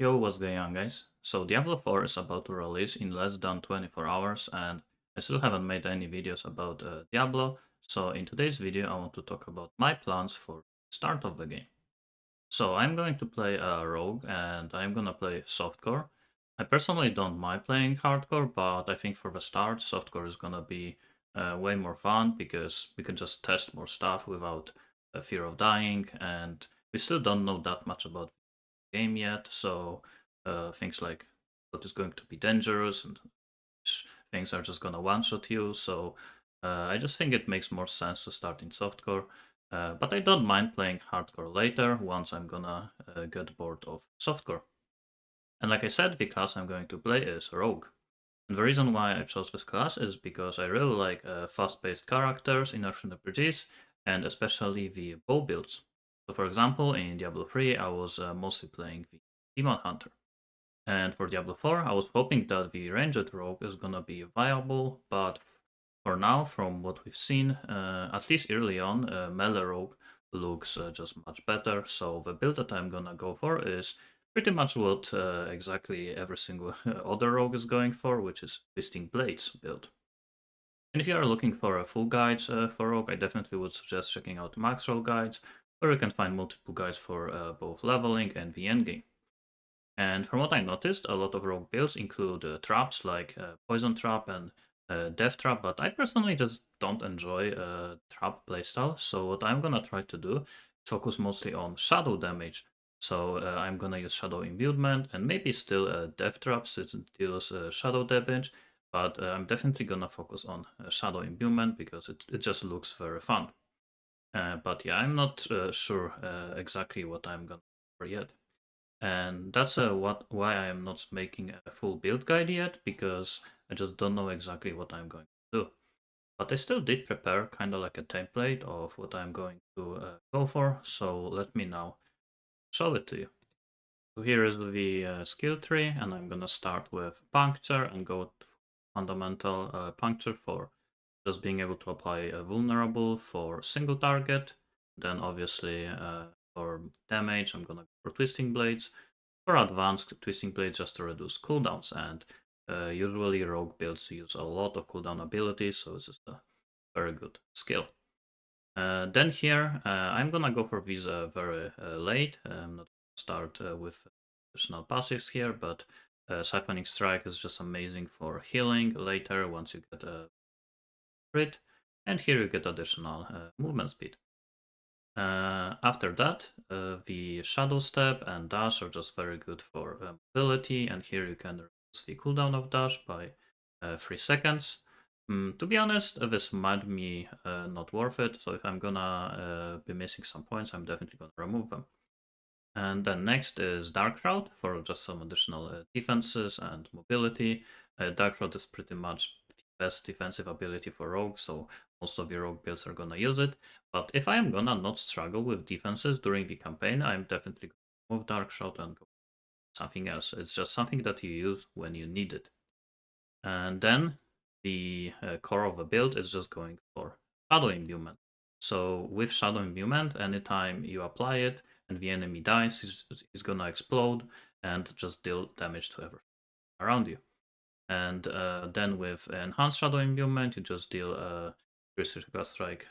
Yo, what's going on, guys? So Diablo 4 is about to release in less than 24 hours, and I still haven't made any videos about Diablo. So in today's video, I want to talk about my plans for start of the game. So I'm going to play a rogue, and I'm gonna play softcore. I personally don't mind playing hardcore, but I think for the start, softcore is gonna be way more fun because we can just test more stuff without fear of dying, and we still don't know that much about game yet, so things like what is going to be dangerous and which things are just gonna one-shot you. So I just think it makes more sense to start in softcore. But I don't mind playing hardcore later once I'm gonna get bored of softcore. And like I said, the class I'm going to play is Rogue. And the reason why I chose this class is because I really like fast-paced characters in action RPGs, and especially the bow builds. So for example, in Diablo 3, I was mostly playing the Demon Hunter. And for Diablo 4, I was hoping that the ranged rogue is gonna be viable, but for now, from what we've seen, at least early on, melee rogue looks just much better. So the build that I'm gonna go for is pretty much what exactly every single other rogue is going for, which is Twisting Blades build. And if you are looking for a full guides for rogue, I definitely would suggest checking out Maxroll Guides, where you can find multiple guides for both leveling and the endgame. And from what I noticed, a lot of rogue builds include traps like Poison Trap and Death Trap, but I personally just don't enjoy trap playstyle. So what I'm gonna try to do is focus mostly on shadow damage. So I'm gonna use Shadow Imbuement and maybe still Death Trap since it deals shadow damage, but I'm definitely gonna focus on Shadow Imbuement because it just looks very fun. But yeah, I'm not sure exactly what I'm gonna for yet. And that's why I am not making a full build guide yet, because I just don't know exactly what I'm going to do. But I still did prepare kind of like a template of what I'm going to go for, so let me now show it to you. So here is the skill tree, and I'm gonna start with puncture and go to fundamental puncture for just being able to apply a vulnerable for single target. Then obviously for damage, I'm gonna go for twisting blades. For advanced twisting blades, just to reduce cooldowns, and usually rogue builds use a lot of cooldown abilities, so it's just a very good skill. Then here, I'm gonna go for these very late. I'm not start with additional passives here, but Siphoning Strike is just amazing for healing later once you get a crit, and here you get additional movement speed. After that, the Shadow Step and Dash are just very good for mobility, and here you can reduce the cooldown of Dash by 3 seconds. To be honest, this might be not worth it, so if I'm gonna be missing some points, I'm definitely gonna remove them. And then next is Dark Shroud for just some additional defenses and mobility. Dark Shroud is pretty much the best defensive ability for Rogue, so most of your Rogue builds are gonna use it. But if I am gonna not struggle with defenses during the campaign, I'm definitely gonna move Dark Shroud and go something else. It's just something that you use when you need it. And then the core of the build is just going for Shadow Imbuement. So with Shadow Imbuement, anytime you apply it and the enemy dies, he's gonna explode and just deal damage to everything around you. And then with Enhanced Shadow Imbuement, you just deal increased critical strike.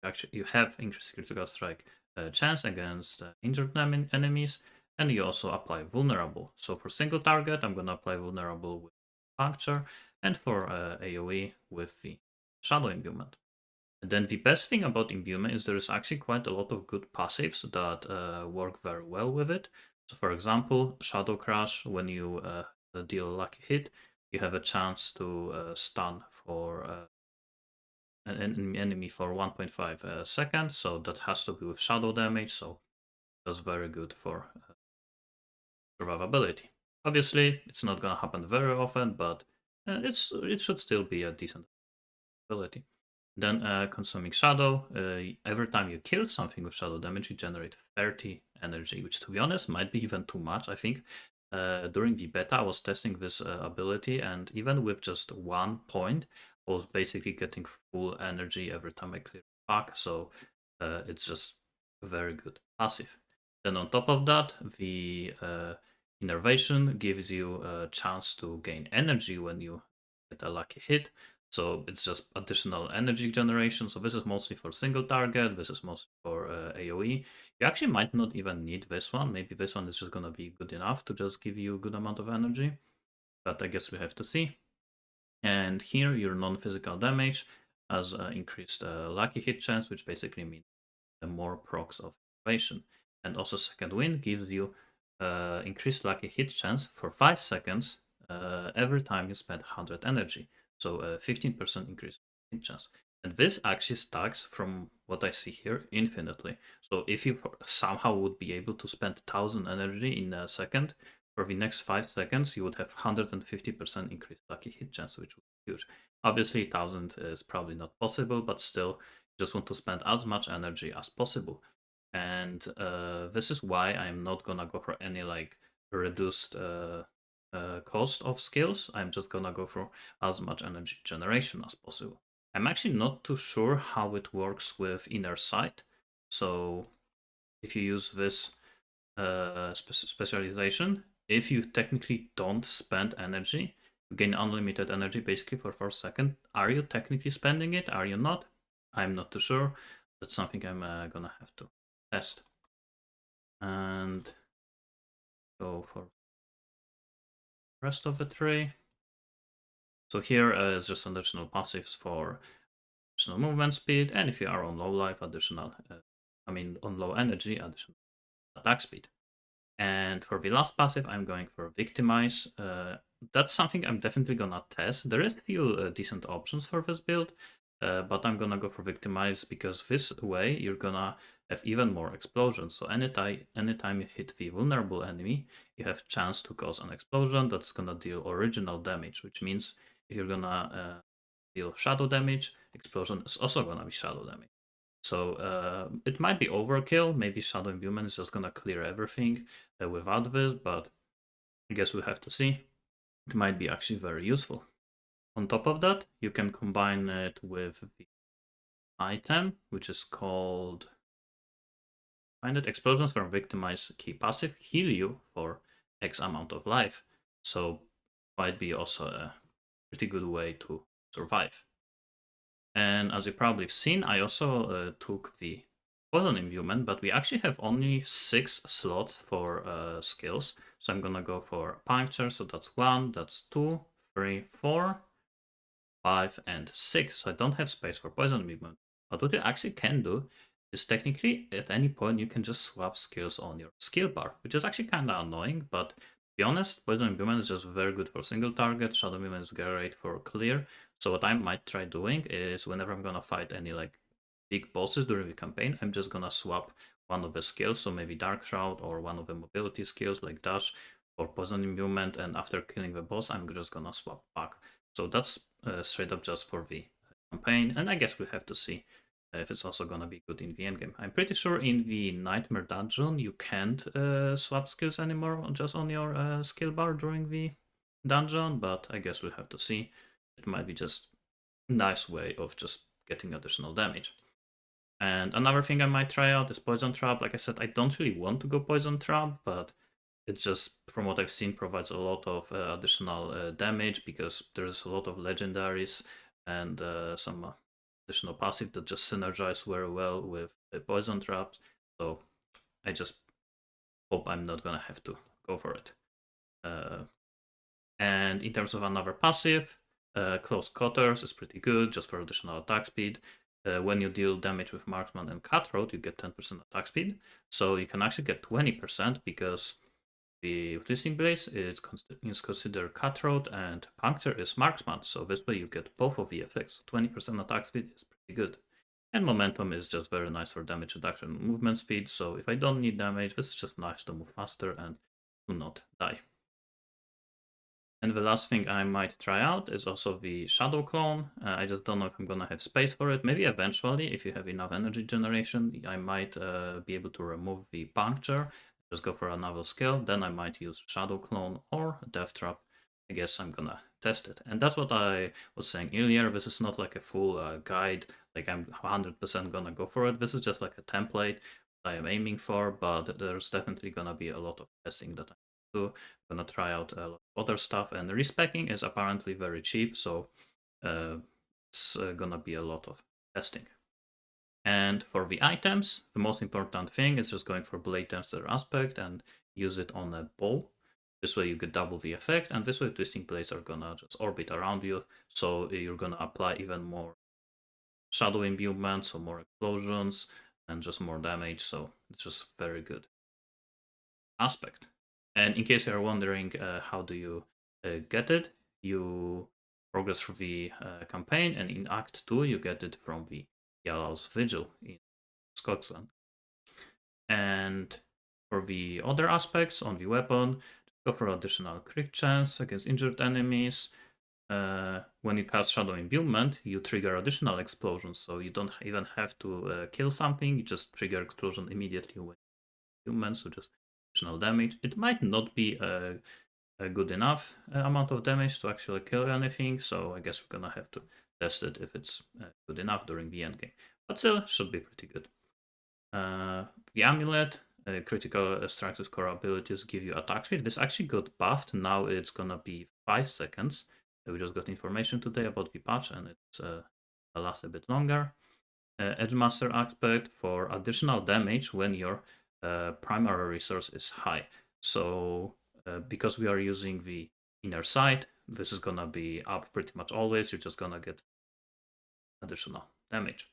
Actually, you have increased critical strike chance against injured enemies, and you also apply Vulnerable. So for single target, I'm gonna apply Vulnerable with Puncture, and for AoE with the Shadow Imbuement. And then the best thing about Imbuement is there is actually quite a lot of good passives that work very well with it. So for example, Shadow Crash, when you deal a lucky hit, you have a chance to stun for an enemy for 1.5 seconds, so that has to be with shadow damage, so that's very good for survivability. Obviously, it's not gonna happen very often, but it should still be a decent ability. Then consuming shadow, every time you kill something with shadow damage, you generate 30 energy, which to be honest might be even too much. I think during the beta I was testing this ability, and even with just 1 point, I was basically getting full energy every time I clear a pack, so it's just a very good passive. Then on top of that, the Innervation gives you a chance to gain energy when you get a lucky hit. So it's just additional energy generation. So this is mostly for single target. This is mostly for AoE. You actually might not even need this one. Maybe this one is just gonna be good enough to just give you a good amount of energy. But I guess we have to see. And here your non-physical damage has increased lucky hit chance, which basically means more procs of innervation. And also second wind gives you increased lucky hit chance for 5 seconds every time you spend 100 energy. So 15% increase hit chance. And this actually stacks from what I see here infinitely. So if you somehow would be able to spend 1000 energy in a second, for the next 5 seconds you would have 150% increased lucky hit chance, which would be huge. Obviously 1000 is probably not possible, but still just want to spend as much energy as possible. And this is why I'm not gonna go for any like reduced cost of skills. I'm just gonna go for as much energy generation as possible. I'm actually not too sure how it works with inner sight. So if you use this specialization, if you technically don't spend energy, you gain unlimited energy basically for 4 seconds. Are you technically spending it? Are you not? I'm not too sure. That's something I'm gonna have to test. And go for the rest of the tree. So here is just additional passives for additional movement speed, and if you are on low life, additional, on low energy, additional attack speed. And for the last passive, I'm going for Victimize. That's something I'm definitely gonna test. There is a few decent options for this build, but I'm gonna go for Victimize because this way you're gonna have even more explosions. So anytime you hit the vulnerable enemy, you have chance to cause an explosion that's gonna deal original damage, which means if you're gonna deal shadow damage, explosion is also gonna be shadow damage. So it might be overkill. Maybe Shadow Imbuement is just gonna clear everything without this, but I guess we'll have to see. It might be actually very useful. On top of that, you can combine it with the item, which is called Find it Explosions from Victimize Key Passive heal you for X amount of life. So might be also a pretty good way to survive. And as you probably have seen, I also took the Poison Imbuement, but we actually have only 6 slots for skills. So I'm gonna go for Puncture, so that's 1, that's 2, 3, 4, 5, and 6. So I don't have space for Poison Imbuement. But what you actually can do is technically at any point you can just swap skills on your skill bar, which is actually kind of annoying, but to be honest, Poison Imbuement is just very good for single target, Shadow Imbuement is great for clear. So what I might try doing is whenever I'm gonna fight any like big bosses during the campaign, I'm just gonna swap one of the skills, so maybe Dark Shroud or one of the mobility skills like Dash or Poison Imbuement, and after killing the boss, I'm just gonna swap back. So that's straight up just for the campaign, and I guess we have to see if it's also gonna be good in the endgame. I'm pretty sure in the Nightmare Dungeon you can't swap skills anymore just on your skill bar during the dungeon, but I guess we'll have to see. It might be just a nice way of just getting additional damage. And another thing I might try out is Poison Trap. Like I said, I don't really want to go Poison Trap, but it's just, from what I've seen, provides a lot of additional damage because there's a lot of legendaries and some additional passive that just synergize very well with the Poison Traps. So I just hope I'm not gonna have to go for it. And in terms of another passive, Close Quarters is pretty good, just for additional attack speed. When you deal damage with Marksman and Cutthroat, you get 10% attack speed. So you can actually get 20% because the Twisting Blades is considered Cutthroat and Puncture is Marksman. So this way you get both of the effects. 20% attack speed is pretty good. And Momentum is just very nice for damage reduction and movement speed. So if I don't need damage, this is just nice to move faster and to not die. And the last thing I might try out is also the Shadow Clone. I just don't know if I'm gonna have space for it. Maybe eventually, if you have enough energy generation, I might be able to remove the Puncture, just go for another skill. Then I might use Shadow Clone or Death Trap. I guess I'm gonna test it. And that's what I was saying earlier. This is not like a full guide, like I'm 100% gonna go for it. This is just like a template that I am aiming for, but there's definitely gonna be a lot of testing that I'm to. I'm gonna try out a lot of other stuff, and respecking is apparently very cheap, so it's gonna be a lot of testing. And for the items, the most important thing is just going for blade tensor aspect and use it on a bow. This way you get double the effect, and this way twisting blades are gonna just orbit around you, so you're gonna apply even more shadow imbuement, so more explosions, and just more damage, so it's just very good aspect. And in case you're wondering how do you get it, you progress through the campaign, and in Act 2 you get it from the Gallows Vigil in Scotland. And for the other aspects on the weapon, go for additional crit chance against injured enemies. When you cast Shadow Imbuement, you trigger additional explosions, so you don't even have to kill something, you just trigger explosion immediately when humans, so just additional damage. It might not be a good enough amount of damage to actually kill anything, so I guess we're gonna have to test it if it's good enough during the endgame. But still, should be pretty good. The amulet, critical strikes with core abilities give you attack speed. This actually got buffed. Now it's gonna be 5 seconds. We just got information today about the patch, and it's last a bit longer. Edgemaster aspect for additional damage when your primary resource is high. So because we are using the inner sight, this is gonna be up pretty much always. You're just gonna get additional damage.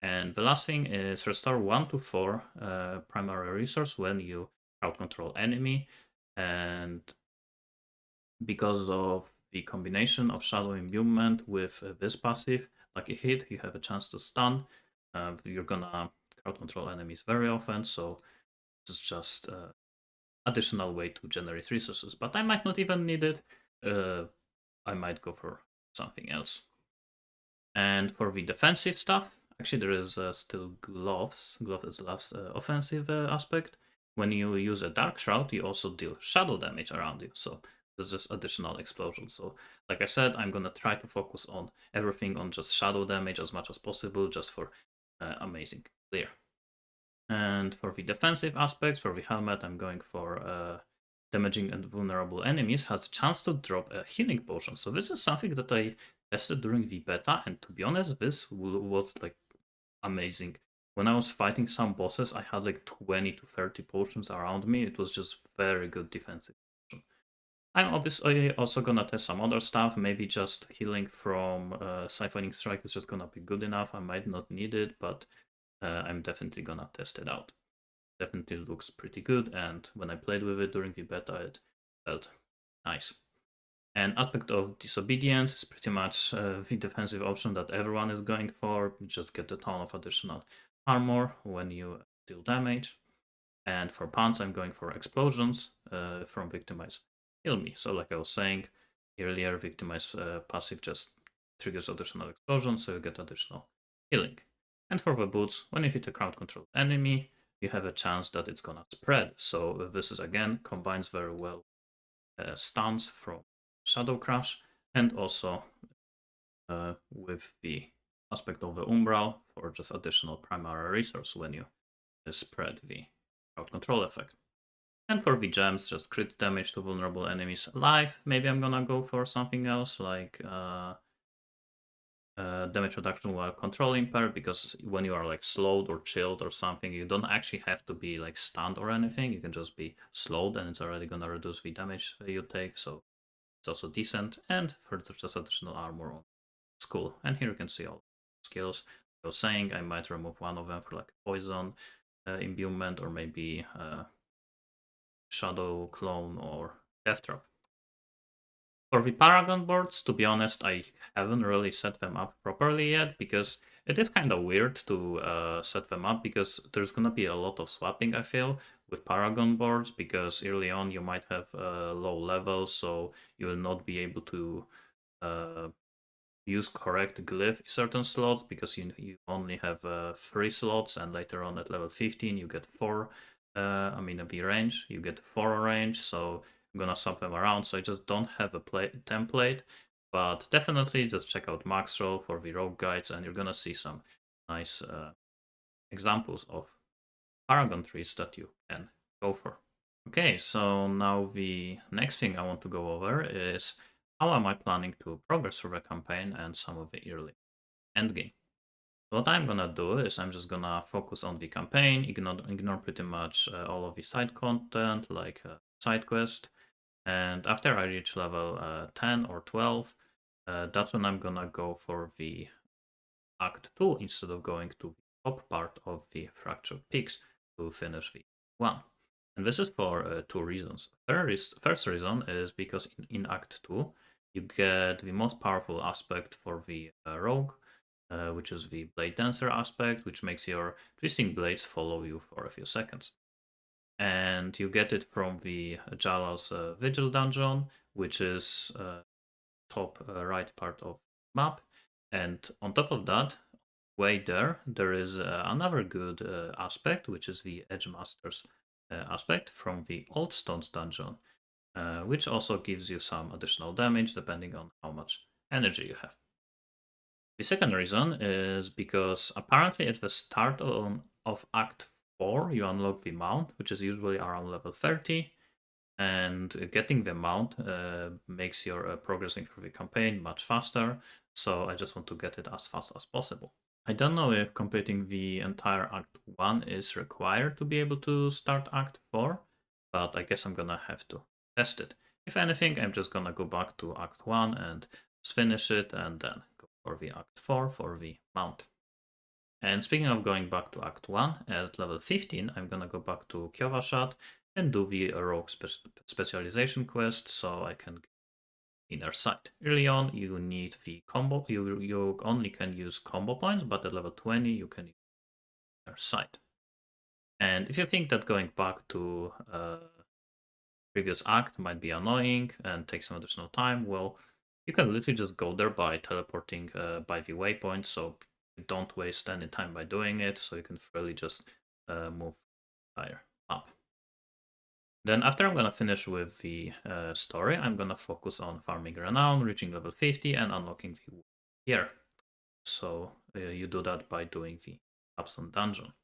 And the last thing is restore 1 to 4 primary resource when you crowd control enemy. And because of the combination of shadow imbuement with this passive, like a hit, you have a chance to stun. You're gonna crowd control enemies very often, so it's just additional way to generate resources. But I might not even need it. I might go for something else. And for the defensive stuff, actually there is still gloves. Glove is the last offensive aspect. When you use a dark shroud, you also deal shadow damage around you. So there's just additional explosion. So like I said, I'm gonna try to focus on everything on just shadow damage as much as possible, just for amazing clear. And for the defensive aspects, for the helmet, I'm going for damaging and vulnerable enemies has a chance to drop a healing potion. So this is something that I tested during the beta, and to be honest, this was like amazing. When I was fighting some bosses, I had like 20 to 30 potions around me. It was just very good defensive. I'm obviously also gonna test some other stuff. Maybe just healing from Siphoning Strike is just gonna be good enough. I might not need it, but I'm definitely gonna test it out. Definitely looks pretty good, and when I played with it during the beta, it felt nice. And aspect of disobedience is pretty much the defensive option that everyone is going for. You just get a ton of additional armor when you deal damage. And for pants, I'm going for explosions from Victimize Heal Me. So like I was saying earlier, Victimize passive just triggers additional explosions, so you get additional healing. And for the boots, when you hit a crowd controlled enemy, you have a chance that it's gonna spread. So this is again combines very well stuns from Shadow Crash, and also with the aspect of the Umbral for just additional primary resource when you spread the crowd control effect. And for the gems, just crit damage to vulnerable enemies alive. Maybe I'm gonna go for something else like damage reduction while control impaired, because when you are like slowed or chilled or something, you don't actually have to be like stunned or anything. You can just be slowed and it's already gonna reduce the damage you take, so it's also decent. And further just additional armor on Skull. And here you can see all skills. I was saying I might remove one of them for like poison imbuement, or maybe shadow clone or death trap. For the Paragon boards, to be honest, I haven't really set them up properly yet, because it is kind of weird to set them up, because there's gonna be a lot of swapping, I feel, with Paragon boards, because early on you might have low levels, so you will not be able to use correct glyph certain slots, because you only have 3 slots, and later on at level 15 you get 4. I mean, the range, you get 4 range, so I'm gonna swap them around, so I just don't have a template. But definitely just check out Maxroll for the rogue guides, and you're gonna see some nice examples of Paragon trees that you can go for. Okay, so now the next thing I want to go over is how am I planning to progress through the campaign and some of the early endgame. What I'm gonna do is I'm just gonna focus on the campaign, ignore pretty much all of the side content like side quest, and after I reach level 10 or 12, that's when I'm gonna go for the Act 2 instead of going to the top part of the Fractured Peaks to finish the 1. And this is for two reasons. First reason is because in Act 2 you get the most powerful aspect for the rogue, which is the Blade Dancer aspect, which makes your twisting blades follow you for a few seconds. And you get it from the Jalal's Vigil dungeon, which is top right part of map. And on top of that, way there is another good aspect, which is the Edge Masters aspect from the Old Stones dungeon, which also gives you some additional damage depending on how much energy you have. The second reason is because apparently at the start of Act 4, you unlock the mount, which is usually around level 30, and getting the mount makes your progressing through the campaign much faster, so I just want to get it as fast as possible. I don't know if completing the entire Act 1 is required to be able to start Act 4, but I guess I'm gonna have to test it. If anything, I'm just gonna go back to Act 1 and just finish it and then go for the Act 4 for the mount. And speaking of going back to Act 1, at level 15, I'm gonna go back to Kyovashat and do the Rogue specialization quest so I can Inner Sight. Early on, you need the combo. You only can use combo points, but at level 20, you can use Inner Sight. And if you think that going back to previous act might be annoying and take some additional time, well, you can literally just go there by teleporting by the waypoint, so you don't waste any time by doing it, so you can freely just move higher up. Then after I'm gonna finish with the story, I'm gonna focus on farming renown, reaching level 50 and unlocking the gear. So you do that by doing the Absent Dungeon.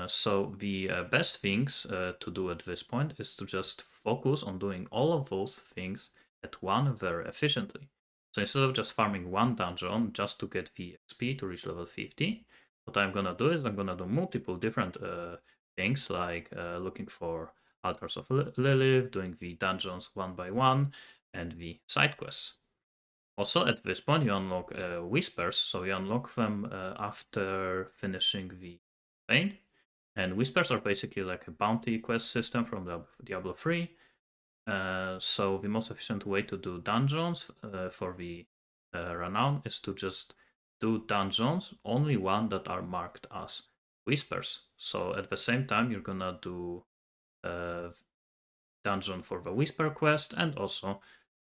So the best things to do at this point is to just focus on doing all of those things at one very efficiently. So instead of just farming one dungeon just to get the XP to reach level 50, what I'm gonna do is I'm gonna do multiple different things like looking for Altars of Lilith, doing the dungeons one by one, and the side quests. Also, at this point, you unlock Whispers, so you unlock them after finishing the campaign. And Whispers are basically like a bounty quest system from Diablo 3. So the most efficient way to do dungeons for the Renown is to just do dungeons, only one that are marked as Whispers. So at the same time, you're gonna do dungeon for the Whisper quest, and also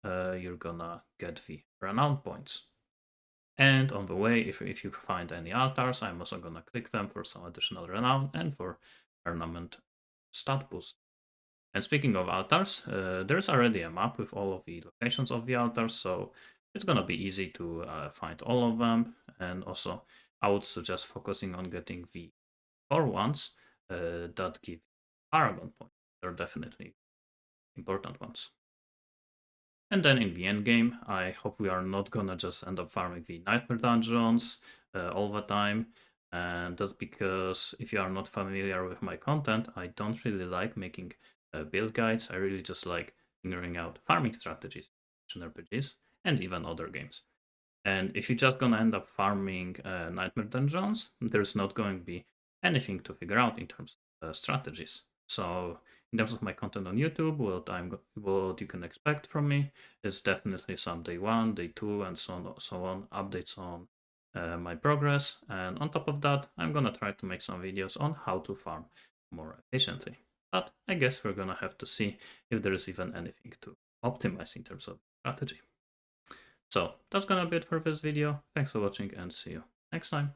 you're gonna get the Renown points. And on the way, if you find any altars, I'm also gonna click them for some additional renown and for ornament stat boost. And speaking of altars, there's already a map with all of the locations of the altars, so it's gonna be easy to find all of them. And also, I would suggest focusing on getting the core ones that give Paragon points. They're definitely important ones. And then in the end game, I hope we are not gonna just end up farming the nightmare dungeons all the time. And that's because if you are not familiar with my content, I don't really like making build guides. I really just like figuring out farming strategies in RPGs and even other games. And if you're just gonna end up farming nightmare dungeons, there's not going to be anything to figure out in terms of strategies. So in terms of my content on YouTube, what you can expect from me is definitely some day 1, day 2, and so on updates on my progress. And on top of that, I'm gonna try to make some videos on how to farm more efficiently. But I guess we're gonna have to see if there is even anything to optimize in terms of strategy. So that's gonna be it for this video. Thanks for watching and see you next time.